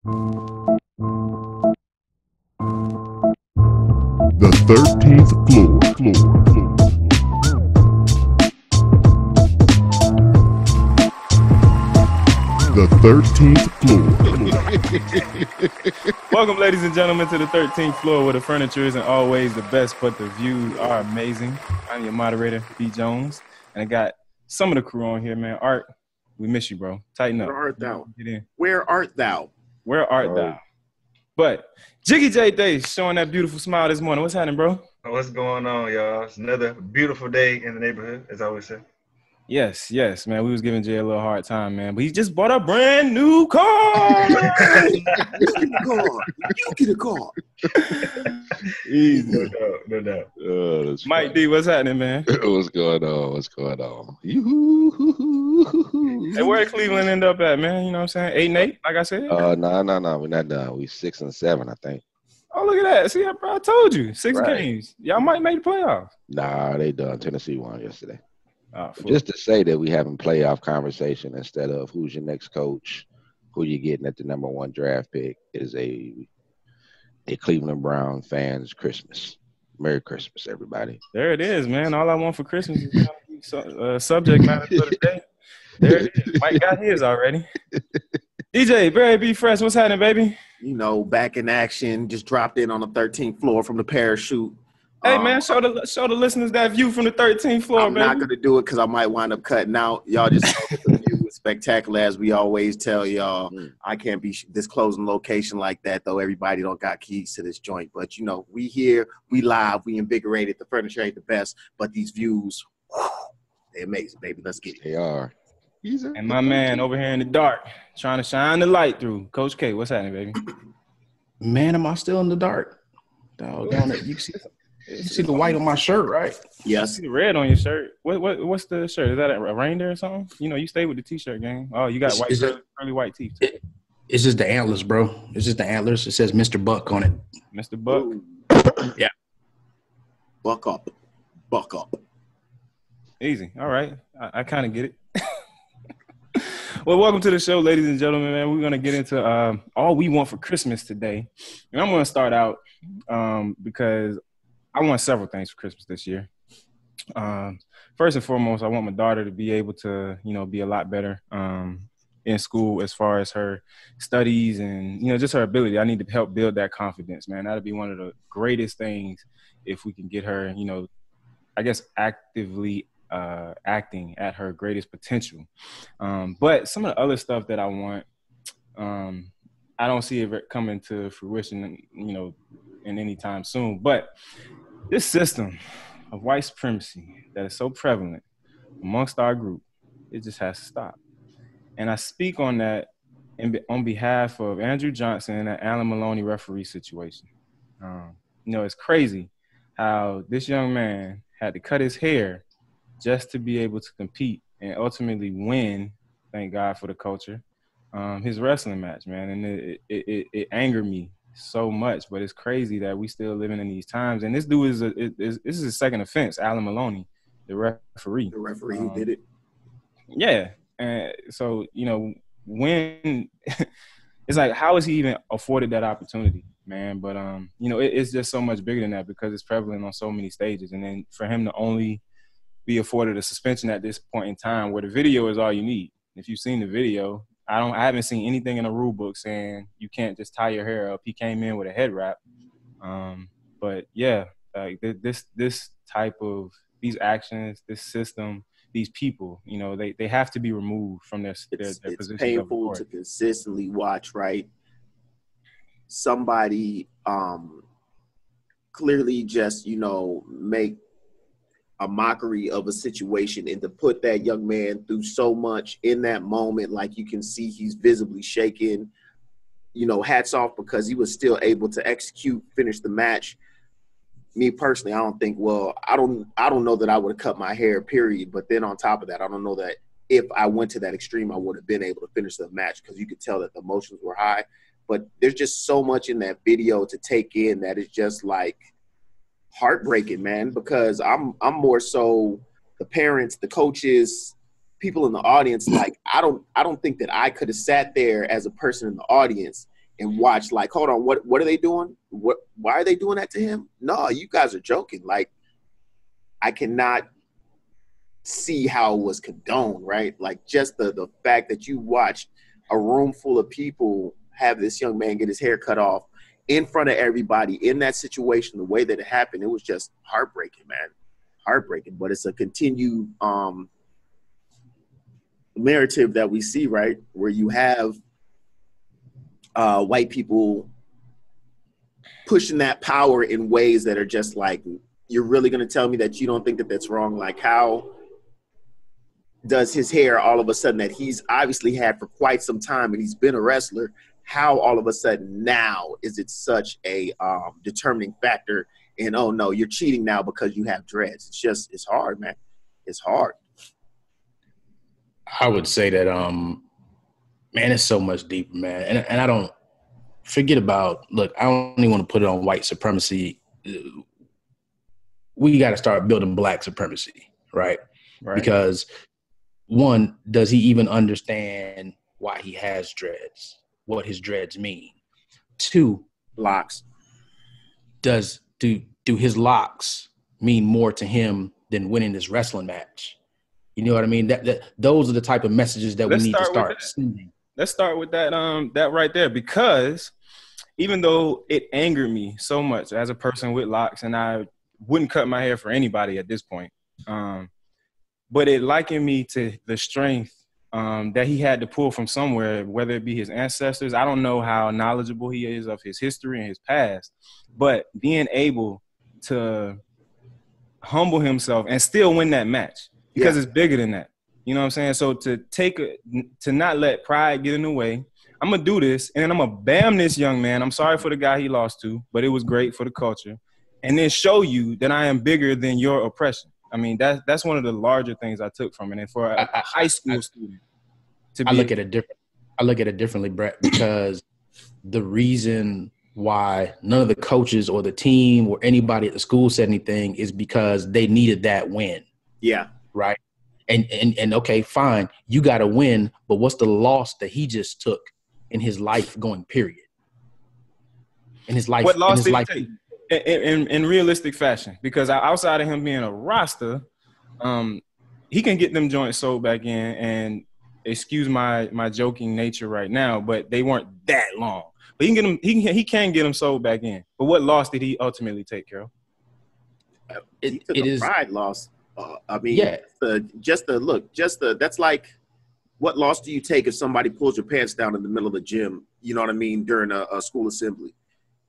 The 13th floor. The 13th floor. Welcome, ladies and gentlemen, to the 13th floor, where the furniture isn't always the best, but the views are amazing. I'm your moderator, B. Jones, and I got some of the crew on here, man. Art, we miss you, bro. Tighten up. Where art thou? Get in. Where art thou? Where art thou? But Jiggy J Day showing that beautiful smile this morning. What's happening, bro? What's going on, y'all? It's another beautiful day in the neighborhood, as I always say. Yes, man. We was giving Jay a little hard time, man. But he just bought a brand new car. You get a car. Easy. No doubt. That's Mike funny. D, what's happening, man? What's going on? Yoo-hoo. Hey, where did Cleveland end up at, man? You know what I'm saying? 8-8, like I said? No. We're not done. We 6-7, I think. Oh, look at that. See, I told you. 6 Right. games. Y'all might make the playoffs. Nah, they done. Tennessee won yesterday. Oh, Just to say that we having playoff conversation instead of who's your next coach, who you getting at the number 1 draft pick is a Cleveland Brown fans Christmas. Merry Christmas, everybody. there it is, man. All I want for Christmas is subject matter for the day. There it is. Mike got his already. DJ, Barry B. Fresh, what's happening, baby? You know, back in action. Just dropped in on the 13th floor from the parachute. Hey, man, show the listeners that view from the 13th floor, I'm baby. not going to do it because I might wind up cutting out. Y'all just know that the view is spectacular, as we always tell y'all. I can't be disclosing location like that, though. Everybody don't got keys to this joint. But, you know, we here, we live, we invigorated. The furniture ain't the best, but these views, they're amazing, baby. Let's get it. They are. And my man over here in the dark, trying to shine the light through. Coach K, what's happening, baby? Man, am I still in the dark? Doggone it. You see the white on my shirt, right? I Yes. see the red on your shirt. What's the shirt? Is that a reindeer or something? You know, you stay with the T-shirt gang. Oh, you got Is it- curly white teeth. It's just the antlers, bro. It's just the antlers. It says Mr. Buck on it. Mr. Buck. Ooh. Yeah. Buck up. Buck up. Easy. All right. I kind of get it. Well, welcome to the show, ladies and gentlemen, man. We're going to get into all we want for Christmas today. And I'm going to start out because I want several things for Christmas this year. First and foremost, I want my daughter to be able to, you know, be a lot better in school as far as her studies and, you know, just her ability. I need to help build that confidence, man. That'll be one of the greatest things if we can get her, you know, I guess actively acting at her greatest potential. But some of the other stuff that I want, I don't see it coming to fruition, you know, in any time soon. But this system of white supremacy that is so prevalent amongst our group, it just has to stop. And I speak on that on behalf of Andrew Johnson and the Alan Maloney referee situation. You know, it's crazy how this young man had to cut his hair just to be able to compete and ultimately win, thank God for the culture, his wrestling match, man. And it angered me so much, but it's crazy that we still living in these times. And this dude this is his second offense, Alan Maloney, the referee. The referee who did it. Yeah. And so, you know, when it's like, how is he even afforded that opportunity, man? But, you know, it's just so much bigger than that because it's prevalent on so many stages. And then for him to only be afforded a suspension at this point in time where the video is all you need. If you've seen the video, I haven't seen anything in the rule book saying you can't just tie your hair up. He came in with a head wrap. But yeah, like this type of these actions, this system, these people, you know, they have to be removed from their It's position. painful to consistently watch, right? Somebody clearly just, you know, make a mockery of a situation and to put that young man through so much in that moment. Like you can see he's visibly shaking, you know, hats off because he was still able to finish the match. Me personally, I don't know that I would have cut my hair, period. But then on top of that, I don't know that if I went to that extreme, I would have been able to finish the match because you could tell that the emotions were high. But there's just so much in that video to take in that is just like heartbreaking, man, because I'm more so the parents, the coaches, people in the audience. Like I don't think that I could have sat there as a person in the audience and watch, like, hold on, what are they doing? Why are they doing that to him? No, you guys are joking. Like, I cannot see how it was condoned, right? Like, just the fact that you watched a room full of people have this young man get his hair cut off in front of everybody in that situation, the way that it happened, it was just heartbreaking, man. Heartbreaking. But it's a continued narrative that we see, right? Where you have white people pushing that power in ways that are just like, you're really going to tell me that you don't think that that's wrong? Like, how does his hair all of a sudden, that he's obviously had for quite some time and he's been a wrestler, how all of a sudden now is it such a determining factor in, oh no, you're cheating now because you have dreads? It's hard, man. It's hard. I would say that, man, it's so much deeper, man. And I don't forget about, look, I don't even want to put it on white supremacy. We got to start building black supremacy, right? Because one, does he even understand why he has dreads, what his dreads mean? Two, locks. Do his locks mean more to him than winning this wrestling match? You know what I mean? Those are the type of messages that we need to start sending. Let's start with that that right there, because even though it angered me so much as a person with locks, and I wouldn't cut my hair for anybody at this point, but it likened me to the strength that he had to pull from somewhere, whether it be his ancestors. I don't know how knowledgeable he is of his history and his past, but being able to humble himself and still win that match, because it's bigger than that. You know what I'm saying? So to not let pride get in the way, I'm going to do this, and then I'm going to bam this young man. I'm sorry for the guy he lost to, but it was great for the culture. And then show you that I am bigger than your oppression. I mean, that's one of the larger things I took from it. And for a high school student to be, I look at it differently, Brett, because the reason why none of the coaches or the team or anybody at the school said anything is because they needed that win. Yeah. Right. And okay, fine, you got to win, but what's the loss that he just took in his life going period? In his life, what loss in his did life, he take in realistic fashion? Because outside of him being a roster, he can get them joints sold back in. And excuse my joking nature right now, but they weren't that long. But he can get them. He can get them sold back in. But what loss did he ultimately take, Carol? He took a pride loss. I mean, yeah. That's like, what loss do you take if somebody pulls your pants down in the middle of the gym, you know what I mean, during a school assembly?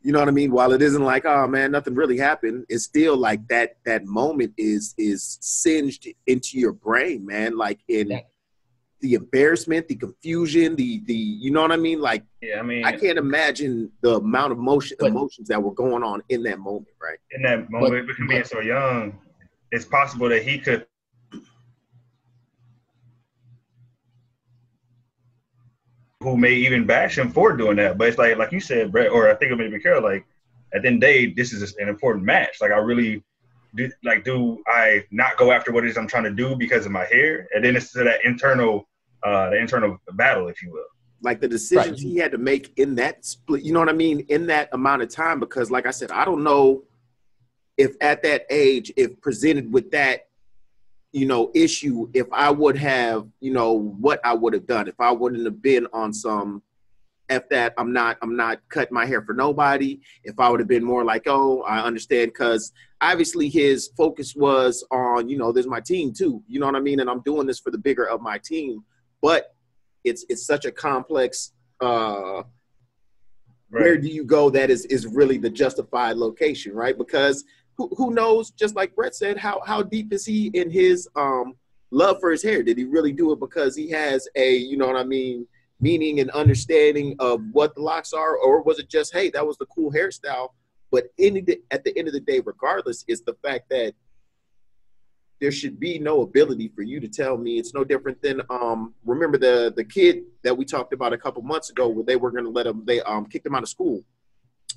You know what I mean? While it isn't like, oh man, nothing really happened, it's still like that moment is singed into your brain, man. Like, in the embarrassment, the confusion, the you know what I mean? Like, yeah, I mean, I can't imagine the amount of emotions that were going on in that moment, right? In that moment, with him being so young, it's possible that he could who may even bash him for doing that. But it's like you said, Brett, or I think it may be Carol, like, at the end of the day, this is an important match. Like, I really do I not go after what it is I'm trying to do because of my hair? And then it's that internal battle, if you will. Like, the decisions he had to make in that split, you know what I mean, in that amount of time. Because like I said, I don't know if at that age, if presented with that, you know, issue, if I would have, you know, what I would have done if I wouldn't have been on some F that, I'm not cutting my hair for nobody. If I would have been more like, oh, I understand, because obviously his focus was on, you know, there's my team too, you know what I mean, and I'm doing this for the bigger of my team. But it's such a complex where do you go that is really the justified location, right? Because who knows, just like Brett said, how deep is he in his love for his hair? Did he really do it because he has a, you know what I mean, meaning and understanding of what the locks are? Or was it just, hey, that was the cool hairstyle? But at the end of the day, regardless, it's the fact that there should be no ability for you to tell me. It's no different than remember the kid that we talked about a couple months ago, where they were going to let him, they kicked him out of school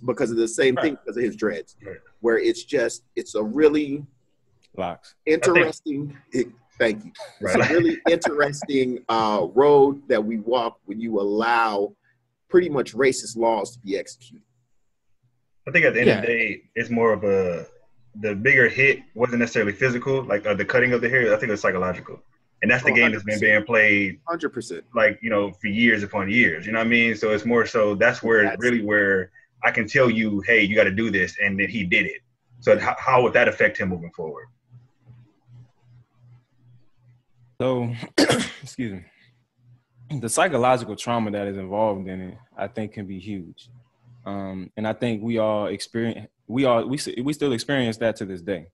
because of the same thing, because of his dreads, where it's a really interesting, thank you. It's a really interesting road that we walk when you allow pretty much racist laws to be executed. I think at the end of the day, it's more of the bigger hit wasn't necessarily physical, like the cutting of the hair. I think it was psychological. And that's the game 100%. that's been being played 100%. like, for years upon years. You know what I mean? So it's more so that's where where I can tell you, hey, you got to do this. And then he did it. So how would that affect him moving forward? So, excuse me. The psychological trauma that is involved in it, I think, can be huge. And I think we still experience that to this day.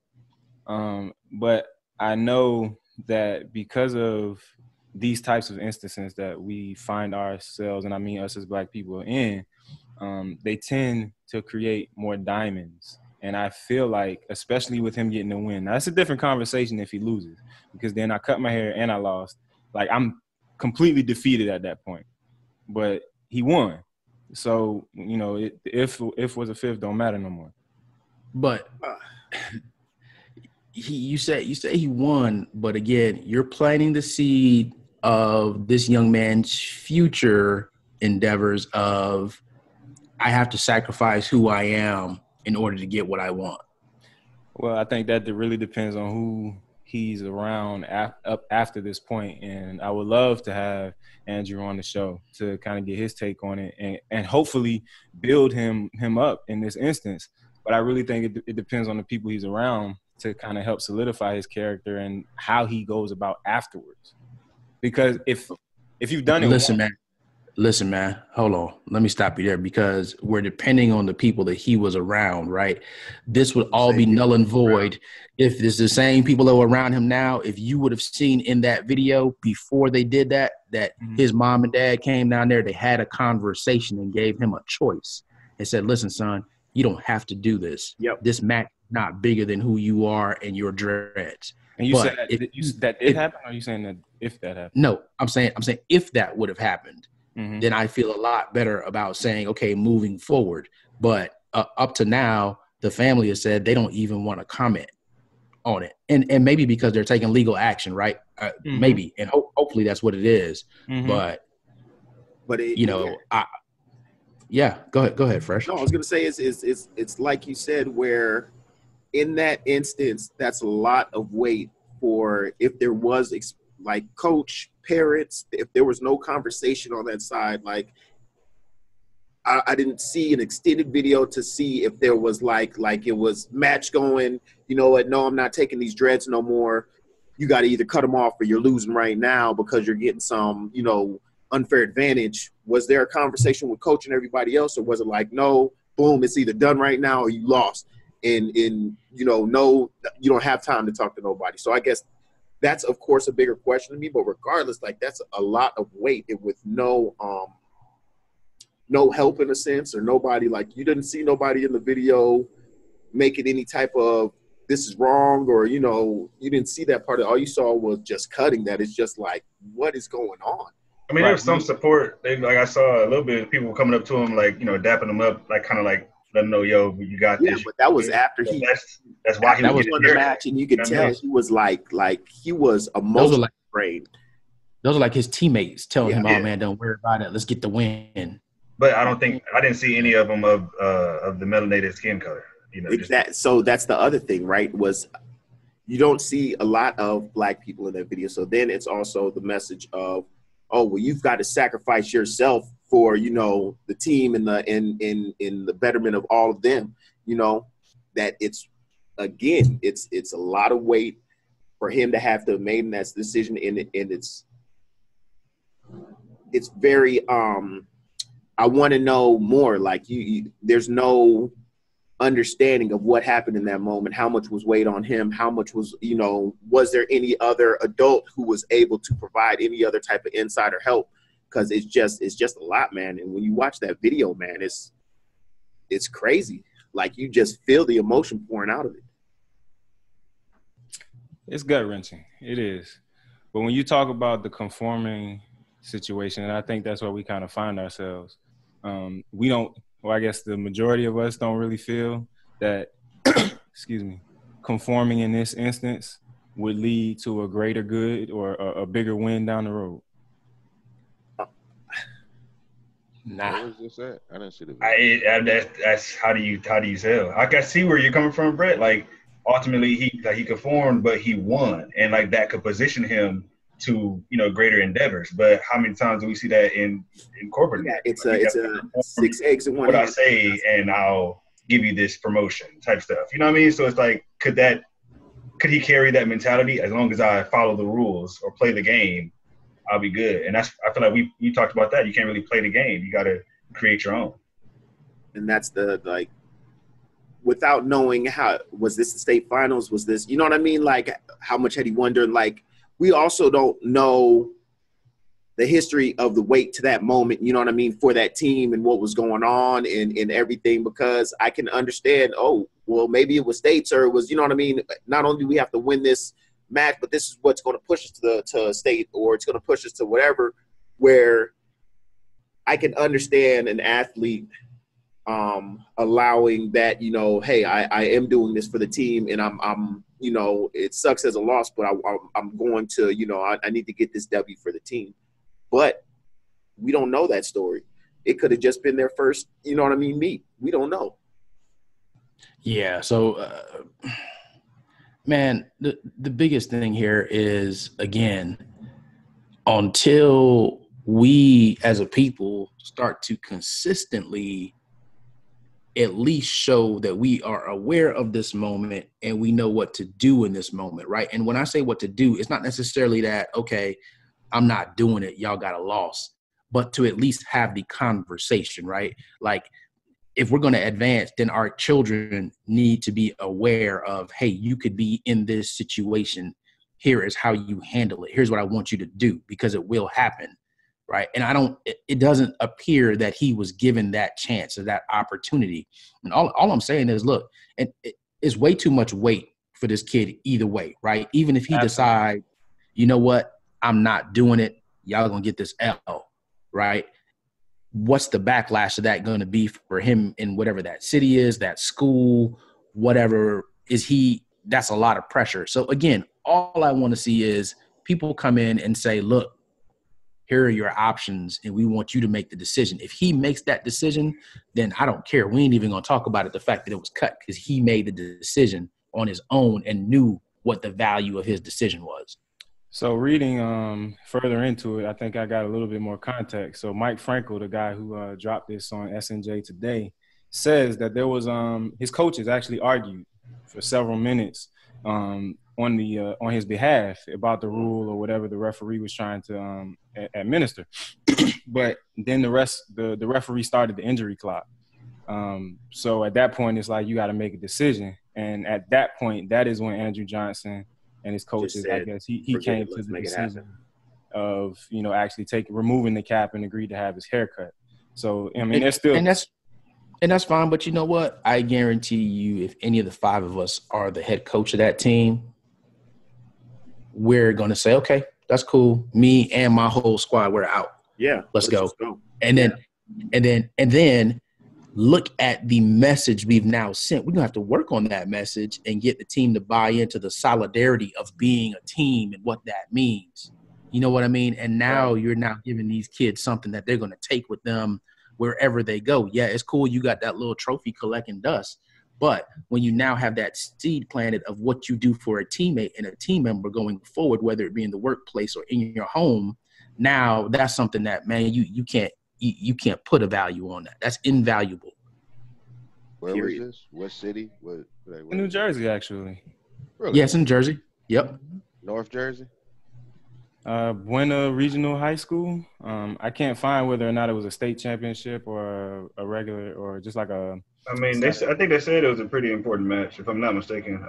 But I know that because of these types of instances that we find ourselves, and I mean us as Black people, in, they tend to create more diamonds. And I feel like, especially with him getting the win, now that's a different conversation if he loses, because then I cut my hair and I lost. Like, I'm completely defeated at that point. But he won. So, if was a fifth don't matter no more. But you say he won, but again, you're planting the seed of this young man's future endeavors of, I have to sacrifice who I am in order to get what I want. Well, I think that really depends on who he's around up after this point. And I would love to have Andrew on the show to kind of get his take on it and hopefully build him up in this instance. But I really think it depends on the people he's around to kind of help solidify his character and how he goes about afterwards. Because if you've done it, listen, man, hold on. Let me stop you there, because we're depending on the people that he was around, right? This would all be null and void if it's the same people that were around him now. If you would have seen in that video before they did that his mom and dad came down there, they had a conversation and gave him a choice and said, listen, son, you don't have to do this. Yep. This match is not bigger than who you are and your dreads. And you said that did happen, or are you saying that if that happened? No, I'm saying if that would have happened, then I feel a lot better about saying, okay, moving forward. But up to now, the family has said they don't even want to comment on it. And maybe because they're taking legal action, right? Maybe. And hopefully that's what it is. But go ahead, Fresh. No, I was going to say it's like you said, where in that instance, that's a lot of weight for if there was like coach, parents, if there was no conversation on that side. Like I didn't see an extended video to see if there was like it was match going, you know what, no, I'm not taking these dreads no more. You got to either cut them off or you're losing right now because you're getting some, unfair advantage. Was there a conversation with coach and everybody else, or was it like, no, boom, it's either done right now or you lost? And no, you don't have time to talk to nobody. So I guess that's, of course, a bigger question to me. But regardless, like, that's a lot of weight with no help in a sense, or nobody, like, you didn't see nobody in the video making any type of this is wrong, or, you didn't see that part. All you saw was just cutting that. It's just like, what is going on? I mean, there was some support. I saw a little bit of people coming up to him, like, dapping him up, like, kind of like, let him know, yo, you got this. Yeah, but that was after that's why he was on the match, and you could tell he was like he was emotionally drained. Those are like his teammates telling him, "Oh man, don't worry about it. Let's get the win." But I didn't see any of them of the melanated skin color. Exactly. So that's the other thing, right? Was you don't see a lot of Black people in that video. So then it's also the message of, oh, well, you've got to sacrifice yourself for, the team and in the betterment of all of them, that it's a lot of weight for him to have to make that decision. And it's very, I want to know more. Like there's no understanding of what happened in that moment, how much was weighed on him, how much was, was there any other adult who was able to provide any other type of insider help? Because it's just a lot, man. And when you watch that video, man, it's crazy. Like, you just feel the emotion pouring out of it. It's gut-wrenching. It is. But when you talk about the conforming situation, and I think that's where we kind of find ourselves, we don't, or I guess the majority of us don't really feel that, conforming in this instance would lead to a greater good or a bigger win down the road. Nah. What was this at? I didn't see the video. That's how do you tell? I can see where you're coming from, Brett. Like ultimately, he conformed, but he won, and like that could position him to greater endeavors. But how many times do we see that in corporate? Yeah, America? it's a 6 eggs in one What I hand. say, and I'll give you this promotion type stuff. You know what I mean? So it's like, could he carry that mentality? As long as I follow the rules or play the game, I'll be good. And I feel like we talked about that. You can't really play the game. You got to create your own. And that's without knowing was this the state finals? Was this, you know what I mean? Like, how much had he won during, like, we also don't know the history of the weight to that moment, you know what I mean, for that team and what was going on and everything, because I can understand, oh, well, maybe it was states or it was, you know what I mean? Not only do we have to win this match, but this is what's going to push us to state, or it's going to push us to whatever, where I can understand an athlete allowing that, hey, I am doing this for the team, and I'm it sucks as a loss, but I'm going to, I need to get this W for the team. But we don't know that story. It could have just been their first, you know what I mean, meet. We don't know. Yeah. So, man, the biggest thing here is, again, until we as a people start to consistently at least show that we are aware of this moment and we know what to do in this moment, right? And when I say what to do, it's not necessarily that, okay, I'm not doing it, y'all got a loss, but to at least have the conversation, right? Like, if we're going to advance, then our children need to be aware of, hey, you could be in this situation. Here is how you handle it. Here's what I want you to do, because it will happen, right? And it doesn't appear that he was given that chance or that opportunity. And all I'm saying is, look, it's way too much weight for this kid either way, right? Even if he decides, you know what, I'm not doing it, y'all going to get this L, right? What's the backlash of that going to be for him in whatever that city is, that school, whatever that's a lot of pressure. So again, all I want to see is people come in and say, look, here are your options, and we want you to make the decision. If he makes that decision, then I don't care. We ain't even going to talk about it, the fact that it was cut, because he made the decision on his own and knew what the value of his decision was. So reading further into it, I think I got a little bit more context. So Mike Frankel, the guy who dropped this on SNJ today, says that there was his coaches actually argued for several minutes on his behalf about the rule or whatever the referee was trying to administer. But then the referee started the injury clock. So at that point, it's like you got to make a decision. And at that point, that is when Andrew Johnson and his coaches, I guess, he came to the decision of, actually removing the cap and agreed to have his haircut. So, I mean, there's still – And that's fine, but you know what? I guarantee you, if any of the five of us are the head coach of that team, we're going to say, okay, that's cool. Me and my whole squad, we're out. Yeah. Let's go. And then look at the message we've now sent. We're going to have to work on that message and get the team to buy into the solidarity of being a team and what that means. You know what I mean? And now you're now giving these kids something that they're going to take with them wherever they go. Yeah, it's cool. You got that little trophy collecting dust. But when you now have that seed planted of what you do for a teammate and a team member going forward, whether it be in the workplace or in your home, now that's something that, man, you can't put a value on that. That's invaluable. Where was this? What city? In New Jersey, actually. Really? Yes, in Jersey. Yep. North Jersey? Buena Regional High School. I can't find whether or not it was a state championship or a regular or just like a. I mean, I think they said it was a pretty important match, if I'm not mistaken.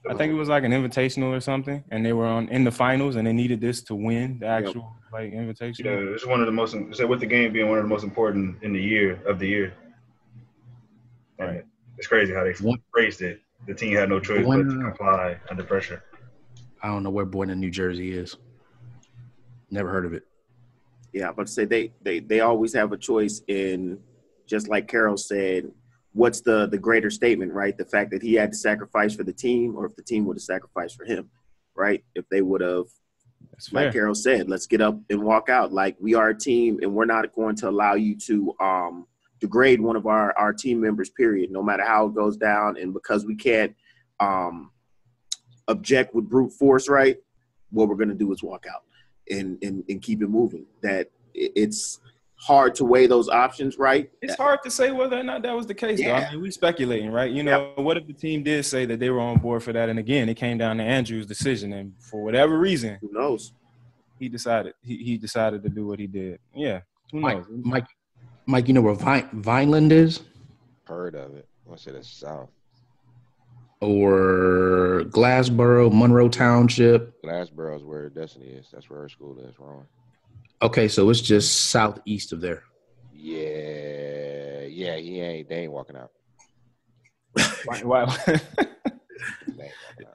I think it was like an invitational or something, and they were in the finals, and they needed this to win the actual invitational. Yeah, it's one of the most. So with the game being one of the most important in the year. And right. It's crazy how they phrased it. The team had no choice but to comply under pressure. I don't know where Buena, New Jersey is. Never heard of it. Yeah, but say they always have a choice in, just like Carol said, what's the greater statement, right? The fact that he had to sacrifice for the team, or if the team would have sacrificed for him, right? If they would have That's fair. Like Carol said, let's get up and walk out. Like, we are a team, and we're not going to allow you to degrade one of our team members, period, no matter how it goes down. And because we can't object with brute force, right, what we're going to do is walk out and keep it moving. That it's hard to weigh those options, right? It's hard to say whether or not that was the case, though. I mean, we're speculating, right? You know, what if the team did say that they were on board for that? And again, it came down to Andrew's decision. And for whatever reason, Who knows? he decided to do what he did. Yeah. Who knows? Mike, you know where Vineland is? Heard of it. I want to say that's south. Or Glassboro, Monroe Township. Glassboro is where Destiny is. That's where her school is, Ron. Okay, so it's just southeast of there. Yeah, they ain't walking out. Wow.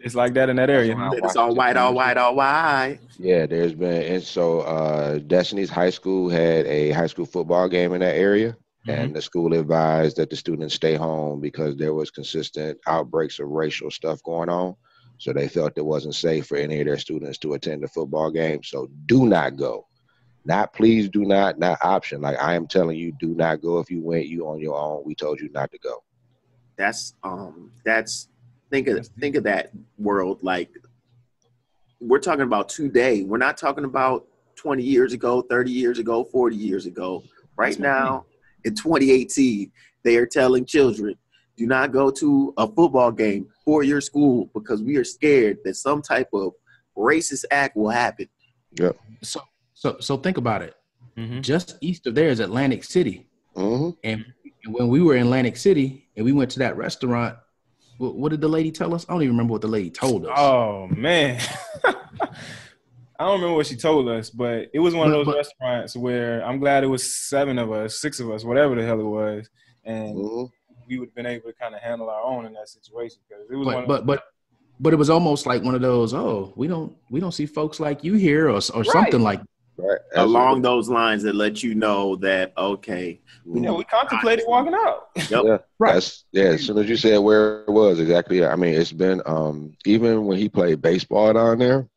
It's like that in that area. It's all white, all white, all white. Yeah, there's been, and so Destiny's high school had a high school football game in that area, and the school advised that the students stay home because there was consistent outbreaks of racial stuff going on. So they felt it wasn't safe for any of their students to attend the football game. So do not go. Not please do not option. Like, I am telling you, do not go. If you went, you on your own. We told you not to go. That's think of that world. Like, we're talking about today. We're not talking about 20 years ago, 30 years ago, 40 years ago. Right now, in 2018, they are telling children, do not go to a football game for your school because we are scared that some type of racist act will happen. Yep. So think about it. Just east of there is Atlantic City. And when we were in Atlantic City and we went to that restaurant, what did the lady tell us? I don't even remember what the lady told us. Oh, man. I don't remember what she told us, but it was one of those restaurants where I'm glad it was 7 of us, 6 of us, whatever the hell it was. And we would have been able to kind of handle our own in that situation. Because it was but it was almost like one of those, we don't see folks like you here or something like that. Right. Along those lines that let you know that, okay. We contemplated walking out. Yep. Yeah. Right. As soon as you said where it was, exactly. I mean, it's been, even when he played baseball down there,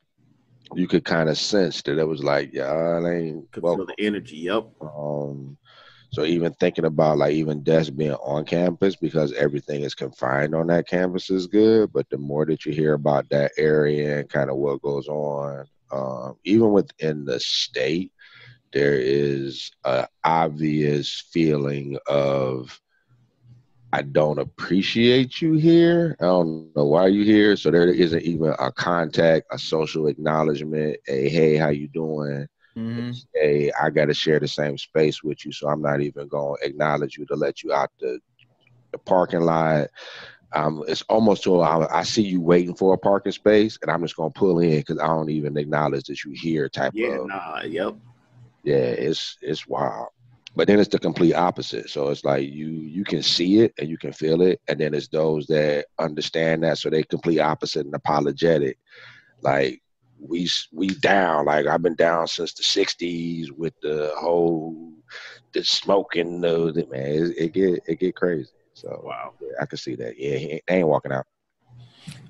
you could kind of sense that it was like, I ain't feel the energy. Yep. So even thinking about like even Des being on campus because everything is confined on that campus is good. But the more that you hear about that area and kind of what goes on, even within the state, there is an obvious feeling of, I don't appreciate you here. I don't know why you're here. So there isn't even a contact, a social acknowledgement, a hey, how you doing? Hey, I got to share the same space with you, so I'm not even going to acknowledge you to let you out the parking lot. It's almost to I see you waiting for a parking space, and I'm just gonna pull in because I don't even acknowledge that you here. Yep. Yeah, it's wild. But then it's the complete opposite. So it's like you can see it and you can feel it, and then it's those that understand that, so they complete opposite and apologetic. Like we down. Like I've been down since the '60s with the smoking. Man, it get crazy. So wow, yeah, I can see that. Yeah, they ain't walking out.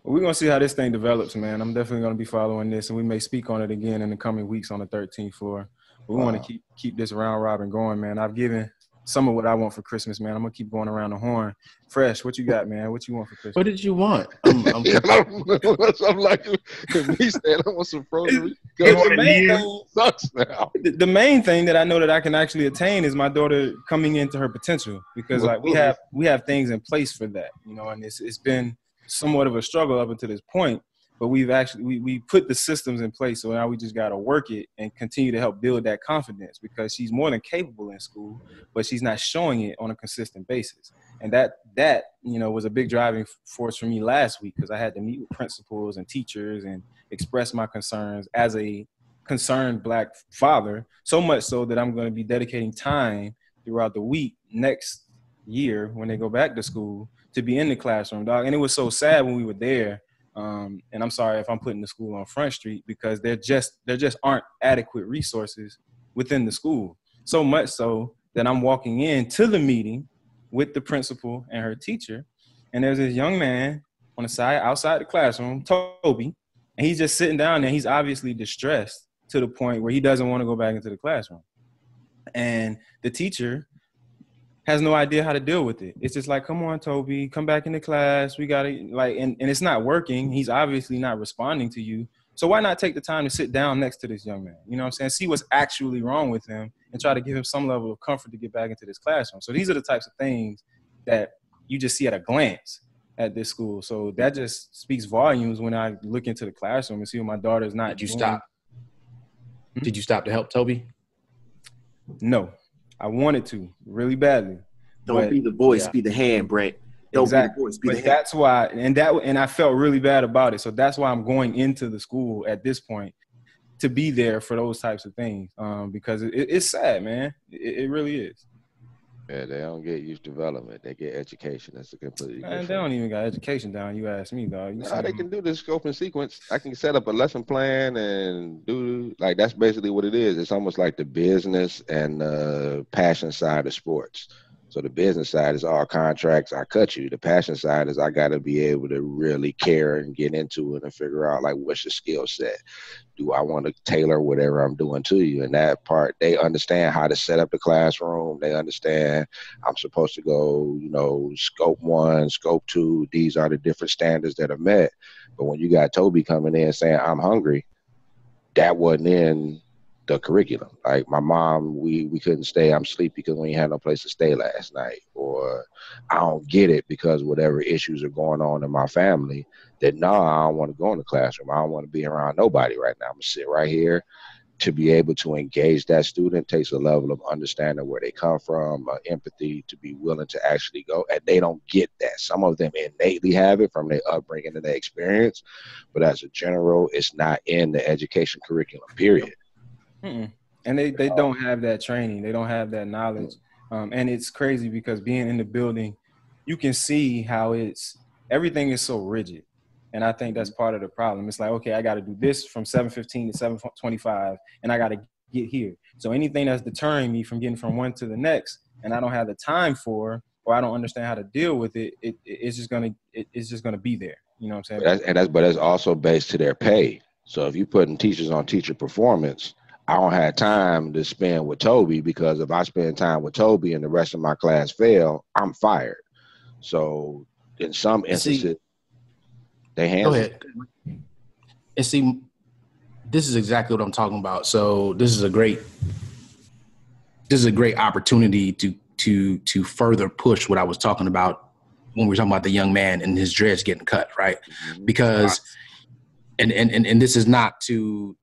Well, we're gonna see how this thing develops, man. I'm definitely gonna be following this, and we may speak on it again in the coming weeks on the 13th floor. We want to keep this round robin going, man. I've given some of what I want for Christmas, man. I'm gonna keep going around the horn. Fresh, what you got, man? What you want for Christmas? What did you want? I'm like me saying I want some frozen. The main thing that I know that I can actually attain is my daughter coming into her potential, because like we have things in place for that, you know, and it's been somewhat of a struggle up until this point. But we've actually we put the systems in place, so now we just got to work it and continue to help build that confidence, because she's more than capable in school, but she's not showing it on a consistent basis. And that you know was a big driving force for me last week, because I had to meet with principals and teachers and express my concerns as a concerned Black father, so much so that I'm going to be dedicating time throughout the week next year when they go back to school to be in the classroom, dog. And it was so sad when we were there. And I'm sorry if I'm putting the school on Front Street, because there just aren't adequate resources within the school. So much so that I'm walking into the meeting with the principal and her teacher, and there's this young man on the side outside the classroom, Toby, And he's just sitting down there. He's obviously distressed to the point where he doesn't want to go back into the classroom. And the teacher has no idea how to deal with it. It's just like, come on, Toby, come back into class. We got to and it's not working. He's obviously not responding to you. So why not take the time to sit down next to this young man? You know what I'm saying? See what's actually wrong with him and try to give him some level of comfort to get back into this classroom. So these are the types of things that you just see at a glance at this school. So that just speaks volumes when I look into the classroom and see what my daughter is not Did you doing. stop? Did you stop to help Toby? No, I wanted to really badly. Don't be the voice, be the hand, Brent. Don't exactly. be the voice, be but the hand. That's why, and I felt really bad about it. So that's why I'm going into the school at this point to be there for those types of things. Because it's sad, man. It really is. Yeah, they don't get youth development. They get education. That's a completely Man, different. they don't even got education down. You ask me, dog. No, they can do the scope and sequence. I can set up a lesson plan and do like that's basically what it is. It's almost like the business and passion side of sports. So the business side is all contracts. I cut you. The passion side is I got to be able to really care and get into it and figure out like what's your skill set. Do I want to tailor whatever I'm doing to you? And that part, they understand how to set up the classroom. They understand I'm supposed to go, scope 1, scope 2. These are the different standards that are met. But when you got Toby coming in saying, I'm hungry, that wasn't in the curriculum. Like my mom, we couldn't stay. I'm sleepy because we ain't had no place to stay last night. Or I don't get it because whatever issues are going on in my family, that I don't want to go in the classroom. I don't want to be around nobody right now. I'm gonna sit right here. To be able to engage that student takes a level of understanding where they come from, empathy, to be willing to actually go. And they don't get that. Some of them innately have it from their upbringing and their experience, but as a general, it's not in the education curriculum, period. Mm-mm. And they don't have that training. They don't have that knowledge. And it's crazy because being in the building, you can see how everything is so rigid. And I think that's part of the problem. It's like, okay, I got to do this from 7:15 to 7:25, and I got to get here. So anything that's deterring me from getting from one to the next, and I don't have the time for, or I don't understand how to deal with it, it's just gonna be there. You know what I'm saying? But that's also based to their pay. So if you're putting teachers on teacher performance, I don't have time to spend with Toby because if I spend time with Toby and the rest of my class fail, I'm fired. So in some instances, they handle. Go ahead. And see, this is exactly what I'm talking about. So this is a great opportunity to further push what I was talking about when we were talking about the young man and his dreads getting cut, right? Because and this is not to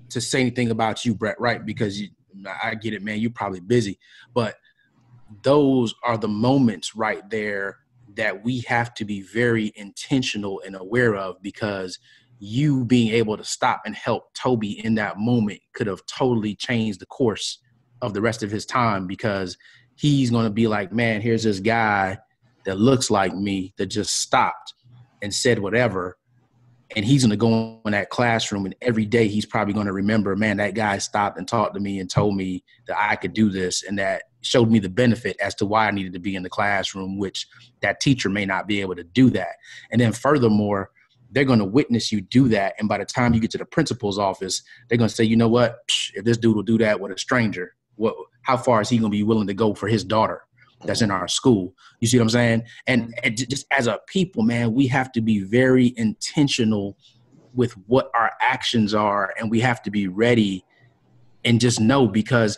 say anything about you, Brett, right? Because I get it, man. You're probably busy, but those are the moments right there that we have to be very intentional and aware of, because you being able to stop and help Toby in that moment could have totally changed the course of the rest of his time, because he's going to be like, man, here's this guy that looks like me that just stopped and said whatever. And he's going to go in that classroom, and every day he's probably going to remember, man, that guy stopped and talked to me and told me that I could do this, and that showed me the benefit as to why I needed to be in the classroom, which that teacher may not be able to do that. And then furthermore, they're going to witness you do that. And by the time you get to the principal's office, they're going to say, you know what, if this dude will do that with a stranger, how far is he going to be willing to go for his daughter that's in our school? You see what I'm saying? And just as a people, man, we have to be very intentional with what our actions are, and we have to be ready and just know, because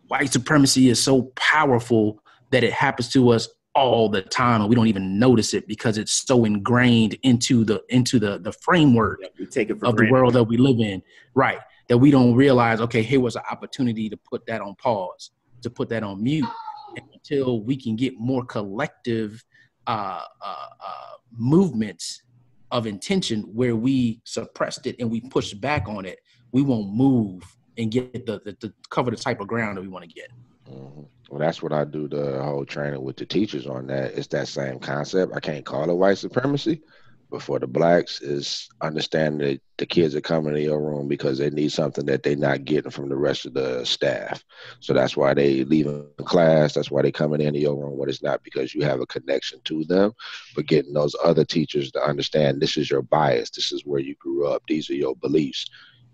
white supremacy is so powerful that it happens to us all the time, and we don't even notice it because it's so ingrained into the framework of the world that we live in, right? That we don't realize, okay, here was an opportunity to put that on pause, to put that on mute, until we can get more collective movements of intention where we suppressed it and we pushed back on it. We won't move and get the cover the type of ground that we want to get. Mm-hmm. Well, that's what I do the whole training with the teachers on that. It's that same concept. I can't call it white supremacy, But for the blacks, is understanding that the kids are coming to your room because they need something that they're not getting from the rest of the staff. So that's why they leaving class. That's why they coming into your room when it's not because you have a connection to them, but getting those other teachers to understand this is your bias. This is where you grew up. These are your beliefs.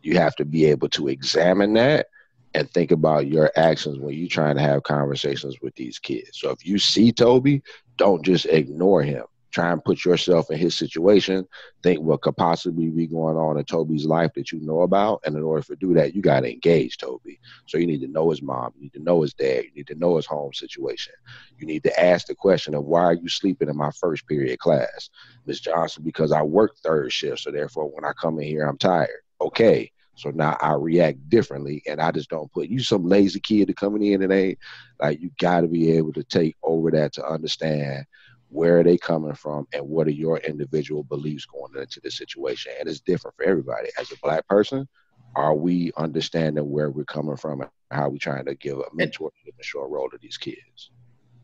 You have to be able to examine that and think about your actions when you're trying to have conversations with these kids. So if you see Toby, don't just ignore him. Try and put yourself in his situation. Think what could possibly be going on in Toby's life that you know about. And in order to do that, you got to engage Toby. So you need to know his mom. You need to know his dad. You need to know his home situation. You need to ask the question of, why are you sleeping in my first period class? Miss Johnson, because I work third shift. So therefore, when I come in here, I'm tired. Okay. So now I react differently, and I just don't put you some lazy kid to coming in and ain't like, you got to be able to take over that to understand where are they coming from and what are your individual beliefs going into the situation. And it's different for everybody. As a black person, are we understanding where we're coming from and how we trying to give a mentorship and show a role to these kids?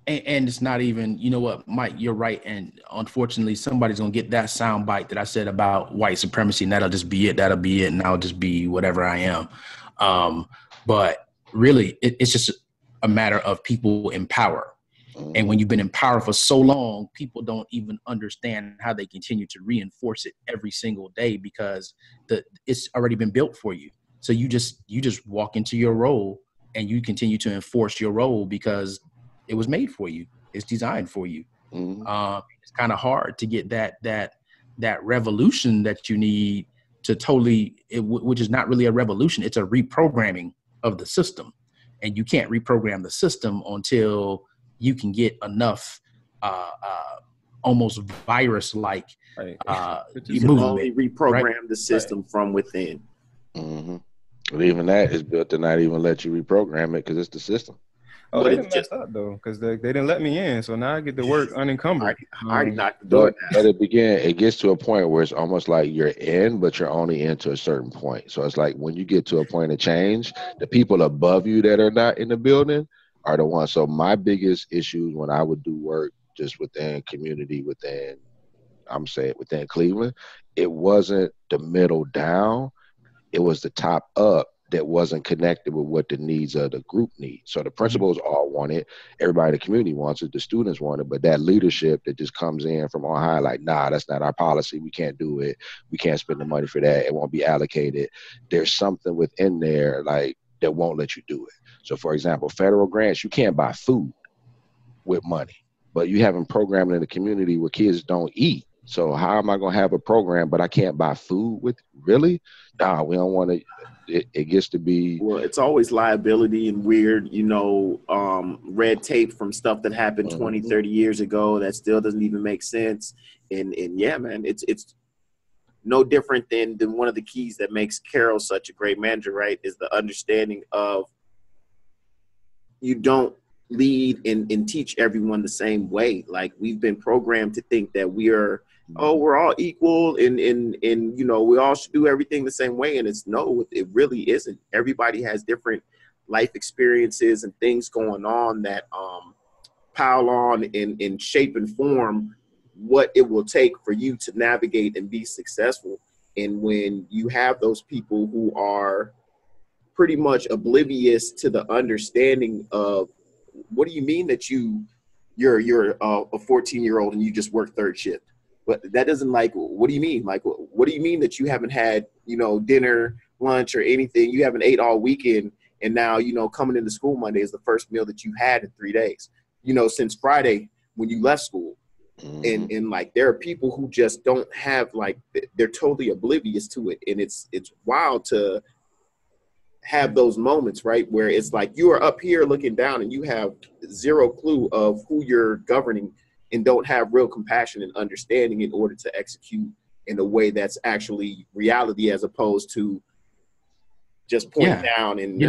And it's not even, you know what, Mike, you're right. And unfortunately, somebody's going to get that sound bite that I said about white supremacy, and that'll just be it. That'll be it. And I'll just be whatever I am. But really, it's just a matter of people in power. And when you've been in power for so long, people don't even understand how they continue to reinforce it every single day, because it's already been built for you. So you just walk into your role and you continue to enforce your role because it was made for you. It's designed for you. It's kind of hard to get that revolution that you need to which is not really a revolution. It's a reprogramming of the system. And you can't reprogram the system until you can get enough almost virus-like you can only reprogram the system from within. But even that is built to not even let you reprogram it because it's the system. Oh, they didn't mess up though, because they didn't let me in, so now I get to work unencumbered. I already knocked the door down. But it gets to a point where it's almost like you're in, but you're only in to a certain point. So it's like when you get to a point of change, the people above you that are not in the building are the ones. So my biggest issues when I would do work just within community, within Cleveland, it wasn't the middle down, it was the top up that wasn't connected with what the needs of the group need. So the principals all want it, everybody in the community wants it, the students want it, but that leadership that just comes in from on high, like, nah, that's not our policy, we can't do it, we can't spend the money for that, it won't be allocated. There's something within there like that won't let you do it. So for example, federal grants, you can't buy food with money, but you have programming in the community where kids don't eat. So how am I going to have a program, but I can't buy food with? Really? Nah, we don't want to. It gets to be. Well, it's always liability and weird, red tape from stuff that happened 20, 30 years ago that still doesn't even make sense. And yeah, man, it's no different than one of the keys that makes Carol such a great manager, right? Is the understanding of you don't lead and teach everyone the same way. Like, we've been programmed to think that we're all equal and we all should do everything the same way. And it really isn't. Everybody has different life experiences and things going on that pile on and shape and form what it will take for you to navigate and be successful. And when you have those people who are pretty much oblivious to the understanding of, what do you mean that you're a 14-year-old and you just work third shift? But that doesn't, like, what do you mean? Like, what do you mean that you haven't had, dinner, lunch, or anything? You haven't ate all weekend, and now, coming into school Monday is the first meal that you had in 3 days, since Friday when you left school. And like, there are people who just don't have, like, they're totally oblivious to it. And it's wild to have those moments, right, where it's like you are up here looking down and you have zero clue of who you're governing and don't have real compassion and understanding in order to execute in a way that's actually reality, as opposed to just point down and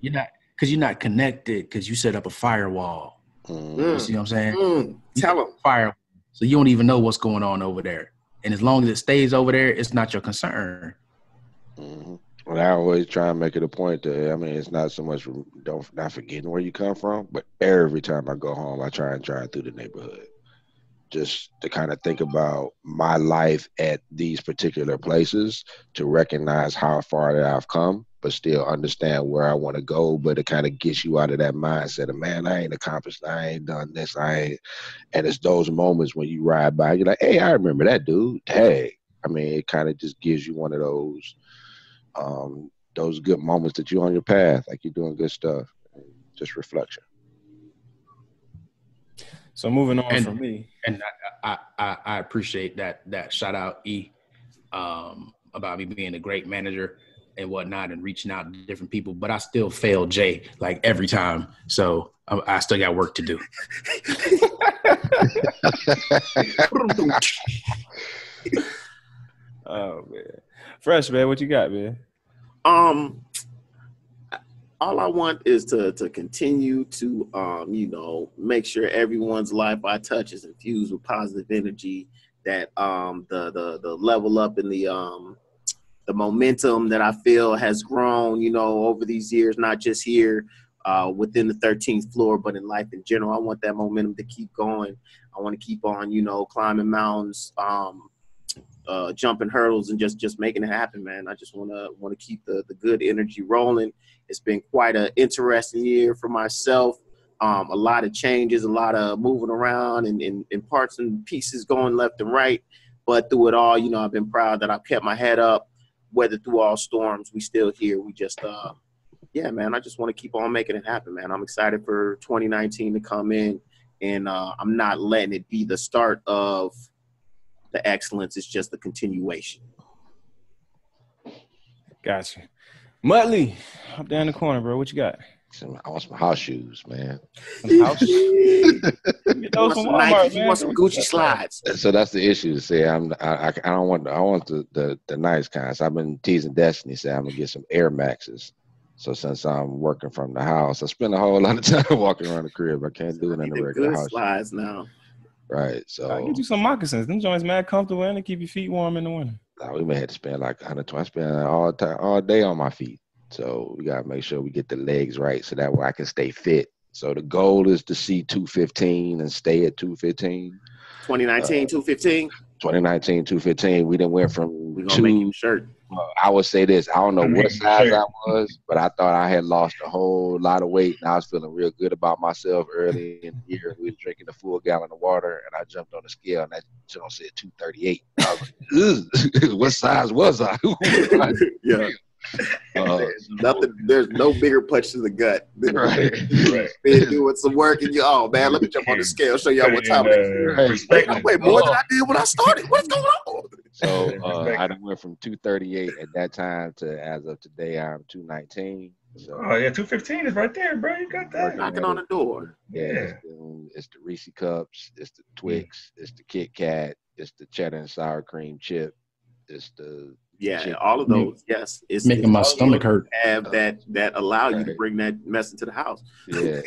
you're not connected because you set up a firewall. You see what I'm saying? Tell them. Fire. So you don't even know what's going on over there. And as long as it stays over there, it's not your concern. Well, I always try and make it a point to, it's not so much not forgetting where you come from, but every time I go home, I try and drive through the neighborhood. just to kind of think about my life at these particular places, to recognize how far that I've come, but still understand where I want to go. But it kind of gets you out of that mindset of, man, I ain't accomplished, I ain't done this, and it's those moments when you ride by, you're like, hey, I remember that dude. Hey, I mean, it kind of just gives you one of those good moments that you're on your path, like you're doing good stuff, just reflection. So moving on from me, and I appreciate that shout out, E, about me being a great manager and whatnot and reaching out to different people, but I still fail Jay like every time. So I still got work to do. Oh man, Fresh, man, what you got, man? All I want is to continue to make sure everyone's life I touch is infused with positive energy. That the level up in the momentum that I feel has grown, over these years, not just here within the 13th floor, but in life in general. I want that momentum to keep going. I want to keep on, climbing mountains, jumping hurdles, and just making it happen, man. I just want to keep the good energy rolling. It's been quite an interesting year for myself. A lot of changes, a lot of moving around and parts and pieces going left and right. But through it all, I've been proud that I've kept my head up, weathered through all storms. We still here. We just, man, I just want to keep on making it happen, man. I'm excited for 2019 to come in, and I'm not letting it be the start of the excellence. It's just the continuation. Gotcha. Muttley, up there in the corner, bro. What you got? I want some house shoes, man. Some house shoes? Get those from Walmart, man. You want some Gucci slides. So that's the issue. See, I want the nice kinds. I've been teasing Destiny, say I'm gonna get some Air Maxes. So since I'm working from the house, I spend a whole lot of time walking around the crib. I can't do it in the regular house. Slides now. Right. So I get you some moccasins. Them joints mad comfortable and they keep your feet warm in the winter. We may have to spend like $120. I spend all day on my feet. So we gotta make sure we get the legs right so that way I can stay fit. So the goal is to see 215 and stay at 215. 2019, 215. 2019, 215. We done went from We're gonna make you a shirt. I would say this. I don't know what size I was, but I thought I had lost a whole lot of weight, and I was feeling real good about myself early in the year. We were drinking a full gallon of water, and I jumped on the scale, and that joint said 238. I was like, what size was I? Yeah. There's no bigger punch to the gut than been doing some work and man, let me jump on the scale, show y'all what time it is. I weigh more than I did when I started. What's going on? So I went from 238 at that time to, as of today, I'm 219. So, 215 is right there, bro. You got that. Knocking on the door. Yeah. It's the Reese Cups, it's the Twix, it's the Kit Kat, it's the cheddar and sour cream chip, it's the all of those. Yes, it's making my stomach hurt. Have that allow you to bring that mess into the house. Yeah,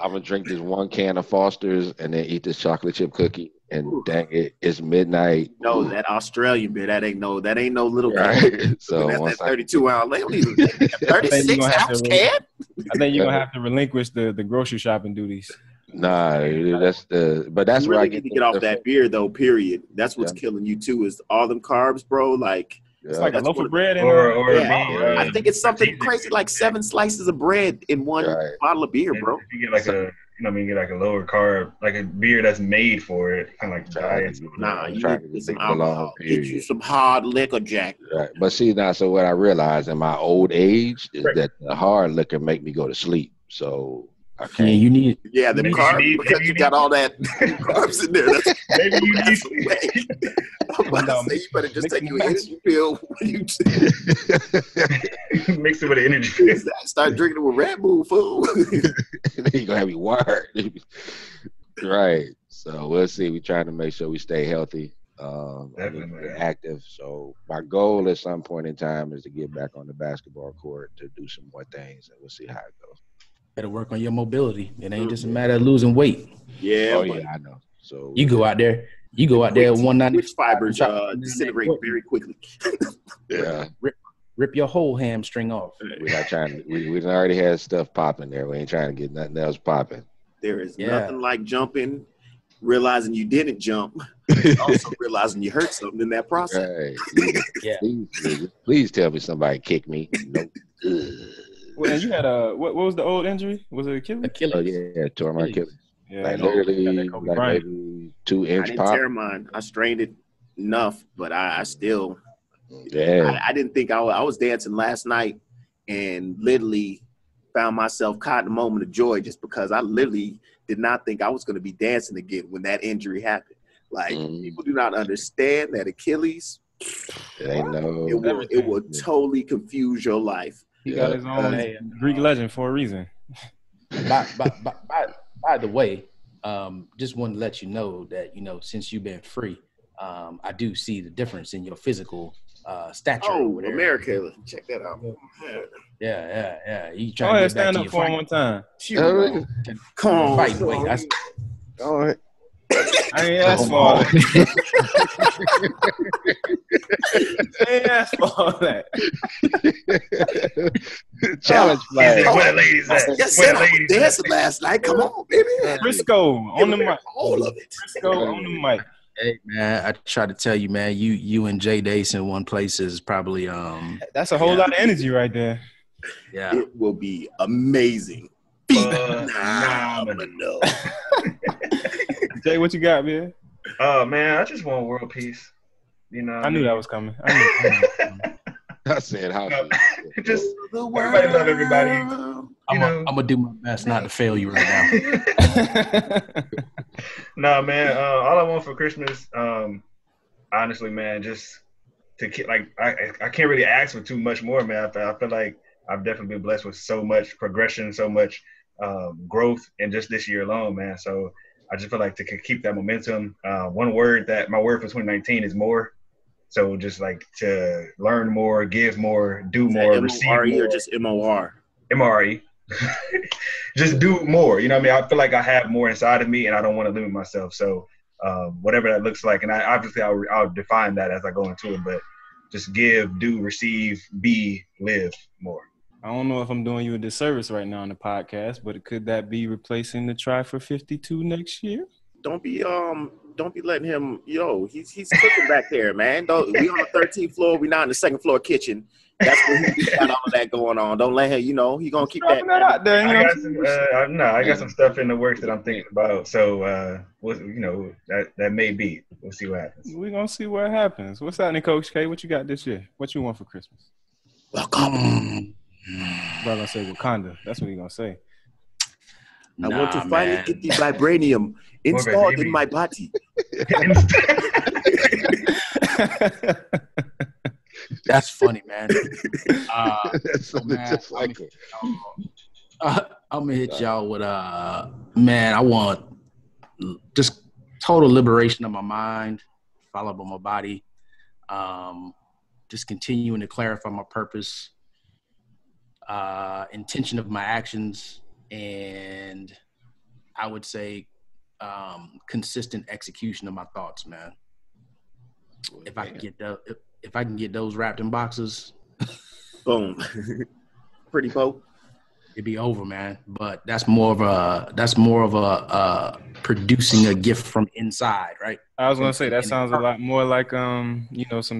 I'm gonna drink this one can of Foster's and then eat this chocolate chip cookie. And dang it, it's midnight. No, that Australian beer, that ain't no little can. So that's that 32-ounce. They don't even 36-ounce can. I think you're gonna have to relinquish the grocery shopping duties. Nah, that's you where really I need to get off that beer though. Period. That's what's killing you too. Is all them carbs, bro. Like it's like a loaf of bread. I think it's something crazy, like 7 slices of bread in one bottle of beer, bro. If you get like you get like a lower carb, like a beer that's made for it, kind of like diet. Nah, you need to get some alcohol. Get you some hard liquor, Jack. Right, but see now, so what I realized in my old age is that the hard liquor make me go to sleep. So I can't. You need the carbs because you got all that carbs in there. Maybe you need. I'm about to say you better just take your energy pill. Mix it with the energy. Start drinking it with Red Bull, fool. Then you're gonna have you wired. Right. So we'll see. We're trying to make sure we stay healthy, active. So my goal at some point in time is to get back on the basketball court to do some more things, and we'll see how it goes. Better work on your mobility. It ain't just a matter of losing weight. Yeah. I know. So you go out there. You go out there at 190. Which fibers disintegrate very quickly. Rip your whole hamstring off. We're not trying to. We already had stuff popping there. We ain't trying to get nothing else popping. There is nothing like jumping realizing you didn't jump, also realizing you hurt something in that process. Right. Yeah. Please tell me somebody kicked me. Nope. Well, and you had a what was the old injury? Was it Achilles? Achilles. Oh yeah, tore my Achilles. Yeah, Like you got that literally, Kobe like Bryant. maybe I 2-inch didn't pop. tear mine. I strained it enough, but I still. Yeah. I didn't think I was dancing last night and literally found myself caught in a moment of joy just because I literally did not think I was going to be dancing again when that injury happened. Like people do not understand that Achilles, They know. it will totally confuse your life. He got his own Greek legend for a reason. By the way, just wanted to let you know that, since you've been free, I do see the difference in your physical stature. Oh, America, check that out. Yeah. You Go trying to ahead, get back stand to up your for him fight. one time. Come on. Fighting weight. All right. I ain't asked for all that. I ain't asked for all that. Challenge flag. Where the ladies at? Yes, Where I the was ladies at? dancing last night. Come on, baby. Frisco on the mic. All of it. Frisco on the mic. Hey man, I try to tell you, man. You and Jay Dace in one place is probably That's a whole lot of energy right there. Yeah. It will be amazing. Phenomenal. Jay, what you got, man? Oh man, I just want world peace. I knew that was coming. I knew it was coming. I said how. Just everybody love everybody. I'm gonna do my best not to fail you right now. Nah, man. All I want for Christmas, honestly, man, just to keep I can't really ask for too much more, man. I feel like I've definitely been blessed with so much progression, so much growth in just this year alone, man. So I just feel like to keep that momentum. My word for 2019 is more. So just like to learn more, give more, do more, receive more. or just MOR? MRE. Just do more. You know what I mean? I feel like I have more inside of me and I don't want to limit myself. So whatever that looks like. And I'll define that as I go into it, but just give, do, receive, be, live more. I don't know if I'm doing you a disservice right now on the podcast, but could that be replacing the Try for 52 next year? Don't be letting him. He's cooking back there, man. We on the 13th floor. We not in the second floor kitchen. That's where he got all of that going on. Don't let him. He gonna keep that out there. I got some stuff in the works that I'm thinking about. So that may be. We'll see what happens. We're gonna see what happens. What's happening, Coach K? What you got this year? What you want for Christmas? Welcome. Brother gonna say Wakanda. That's what he gonna say. I want to finally get the vibranium installed in my body. That's funny, man. That's something just like it. I'm gonna hit y'all with man. I want just total liberation of my mind, followed by my body. Just continuing to clarify my purpose, intention of my actions, and I would say consistent execution of my thoughts, man. If I can get those wrapped in boxes, boom, pretty pope. It'd be over, man. But that's more of a producing a gift from inside, right? I was gonna say that sounds a lot more like some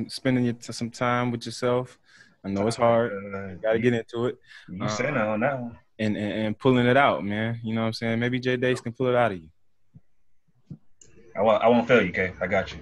spending some time with yourself. I know it's hard. Got to get into it. You said it on that one. And pulling it out, man. You know what I'm saying? Maybe Jay Dace can pull it out of you. I won't fail you, Kay. I got you.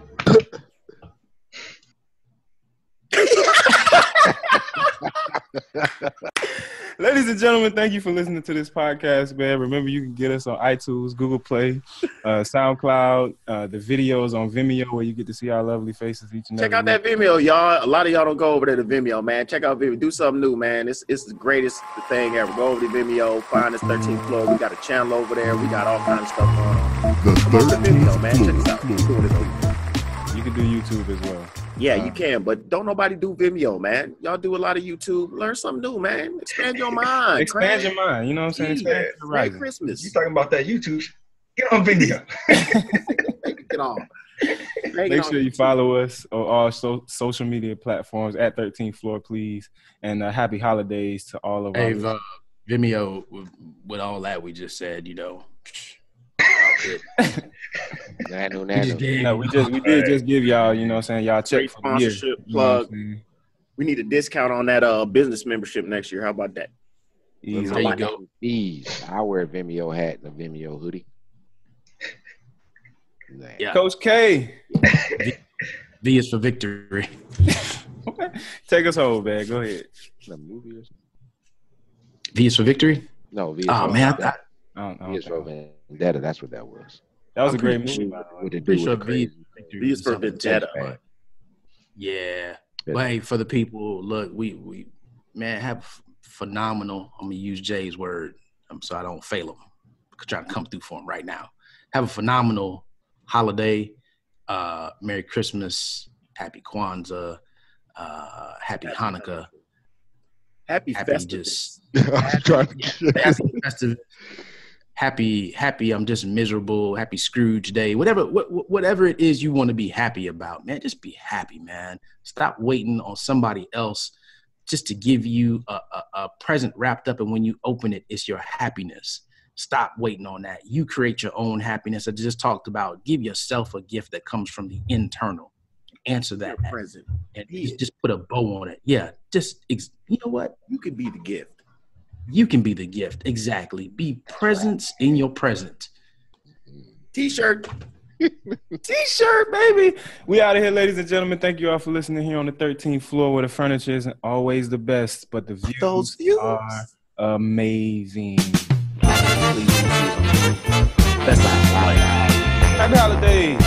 Ladies and gentlemen, thank you for listening to this podcast, man. Remember, you can get us on iTunes, Google Play, SoundCloud, the videos on Vimeo where you get to see our lovely faces each and every week. Check out that Vimeo, y'all. A lot of y'all don't go over there to Vimeo, man. Check out Vimeo. Do something new, man. It's the greatest thing ever. Go over to Vimeo, find us 13th floor. We got a channel over there. We got all kinds of stuff going on. The Vimeo, 13th man. Check us out. We're doing it over. You can do YouTube as well. Yeah, you can, but don't nobody do Vimeo, man. Y'all do a lot of YouTube. Learn something new, man. Expand your mind. Expand your mind. You know what I'm saying? Expand your Merry horizon. Christmas. You talking about that YouTube? Get on video. Get on. Make sure you follow us on all social media platforms at 13th Floor, please. And happy holidays to all of us. Vimeo, with all that we just said, Nanu, We just nanu. gave No, we did just give y'all, you know what I'm saying, y'all check Great for the year. sponsorship You know what I'm plug. saying? We need a discount on that business membership next year. How about that? Easy. There you go. Fees. I wear a Vimeo hat and a Vimeo hoodie. Nah. Yeah. Coach K. V is for victory. Take us home, man. Go ahead. The movie or something? V is for victory. No, V is Oh for man, Vendetta. I don't V is for know. Vendetta. That's what that was. That was I'm a great pretty movie, by the way. What it pretty do sure was V is crazy. for victory. V is for Something. Vendetta. Bad. Yeah. Yeah. But hey, for the people, look, we man have phenomenal. I'm gonna use Jay's word, so I don't fail him. I'm trying to come through for him right now. Have a phenomenal holiday. Merry Christmas, Happy Kwanzaa, Happy Hanukkah, Happy festive. just I'm trying to happy festive. Happy. I'm just miserable. Happy Scrooge Day. Whatever it is you want to be happy about, man. Just be happy, man. Stop waiting on somebody else just to give you a present wrapped up, and when you open it, it's your happiness. Stop waiting on that. You create your own happiness. I just talked about. Give yourself a gift that comes from the internal. Answer that. Your present. And just put a bow on it. Yeah. You know what? You could be the gift. You can be the gift. Exactly. Be presence in your present. T-shirt. T-shirt, baby. We out of here, ladies and gentlemen. Thank you all for listening here on the 13th floor, where the furniture isn't always the best, but the Those views views are amazing. That's not Like, Happy holidays.